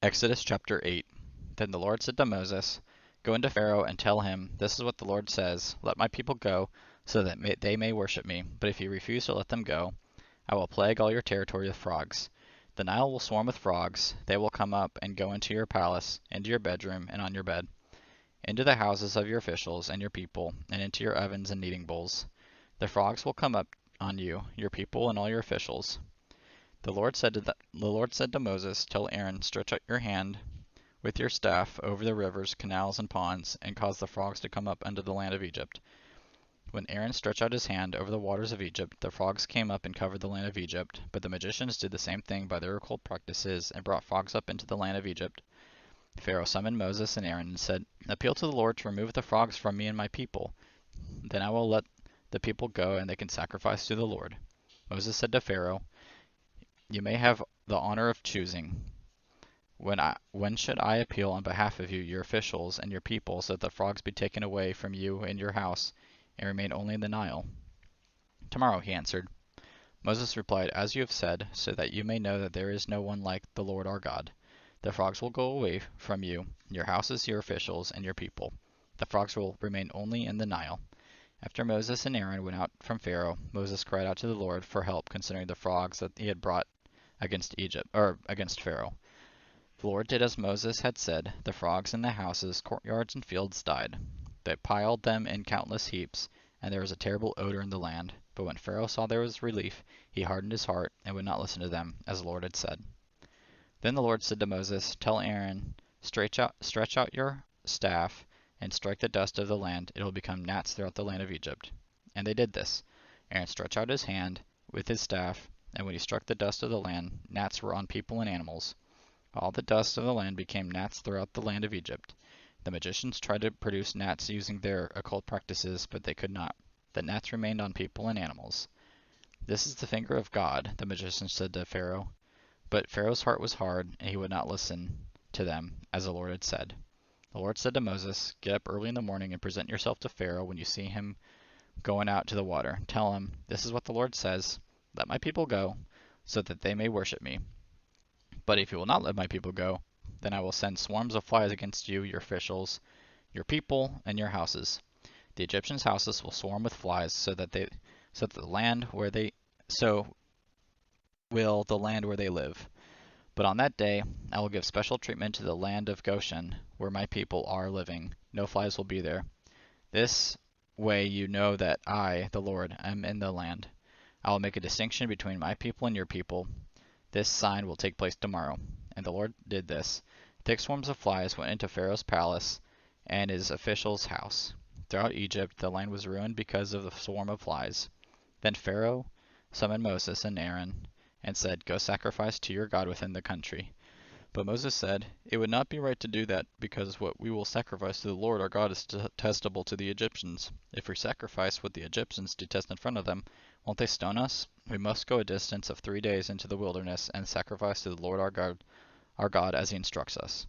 Exodus chapter 8. Then the Lord said to Moses, Go into Pharaoh and tell him, This is what the Lord says, Let my people go, so that they may worship me. But if you refuse to let them go, I will plague all your territory with frogs. The Nile will swarm with frogs. They will come up and go into your palace, into your bedroom, and on your bed, into the houses of your officials and your people, and into your ovens and kneading bowls. The frogs will come up on you, your people, and all your officials. The Lord said to Moses, Tell Aaron, Stretch out your hand with your staff over the rivers, canals, and ponds, and cause the frogs to come up into the land of Egypt. When Aaron stretched out his hand over the waters of Egypt, the frogs came up and covered the land of Egypt. But the magicians did the same thing by their occult practices and brought frogs up into the land of Egypt. Pharaoh summoned Moses and Aaron and said, Appeal to the Lord to remove the frogs from me and my people. Then I will let the people go, and they can sacrifice to the Lord. Moses said to Pharaoh, You may have the honor of choosing. When should I appeal on behalf of you, your officials, and your people, so that the frogs be taken away from you and your house, and remain only in the Nile? Tomorrow, he answered. Moses replied, As you have said, so that you may know that there is no one like the Lord our God. The frogs will go away from you, your houses, your officials, and your people. The frogs will remain only in the Nile. After Moses and Aaron went out from Pharaoh, Moses cried out to the Lord for help concerning the frogs that he had brought against Pharaoh. The Lord did as Moses had said. The frogs in the houses, courtyards, and fields died. They piled them in countless heaps, and there was a terrible odor in the land. But when Pharaoh saw there was relief, he hardened his heart and would not listen to them, as the Lord had said. Then the Lord said to Moses, Tell Aaron, stretch out your staff and strike the dust of the land. It will become gnats throughout the land of Egypt. And they did this. Aaron stretched out his hand with his staff, and when he struck the dust of the land, gnats were on people and animals. All the dust of the land became gnats throughout the land of Egypt. The magicians tried to produce gnats using their occult practices, but they could not. The gnats remained on people and animals. This is the finger of God, the magicians said to Pharaoh. But Pharaoh's heart was hard, and he would not listen to them, as the Lord had said. The Lord said to Moses, Get up early in the morning and present yourself to Pharaoh when you see him going out to the water. Tell him, This is what the Lord says, Let my people go, so that they may worship me. But if you will not let my people go, then I will send swarms of flies against you, your officials, your people, and your houses. The Egyptians' houses will swarm with flies, so will the land where they live. But on that day I will give special treatment to the land of Goshen, where my people are living. No flies will be there. This way you know that I, the Lord, am in the land. I will make a distinction between my people and your people. This sign will take place tomorrow. And the Lord did this. Thick swarms of flies went into Pharaoh's palace and his official's house. Throughout Egypt, the land was ruined because of the swarm of flies. Then Pharaoh summoned Moses and Aaron and said, Go sacrifice to your God within the country. But Moses said, It would not be right to do that, because what we will sacrifice to the Lord our God is detestable to the Egyptians. If we sacrifice what the Egyptians detest in front of them, won't they stone us? We must go a distance of 3 days into the wilderness and sacrifice to the Lord our God as he instructs us.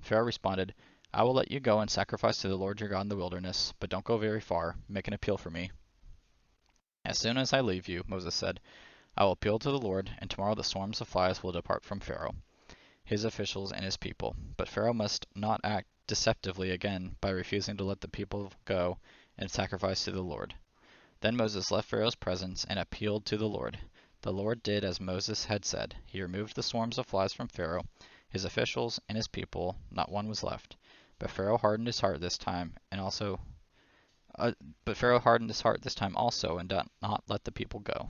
Pharaoh responded, I will let you go and sacrifice to the Lord your God in the wilderness, but don't go very far. Make an appeal for me. As soon as I leave you, Moses said, I will appeal to the Lord, and tomorrow the swarms of flies will depart from Pharaoh, his officials, and his people. But Pharaoh must not act deceptively again by refusing to let the people go and sacrifice to the Lord. Then Moses left Pharaoh's presence and appealed to the Lord. The Lord did as Moses had said. He removed the swarms of flies from Pharaoh, his officials, and his people. Not one was left. But Pharaoh hardened his heart this time also, and did not let the people go.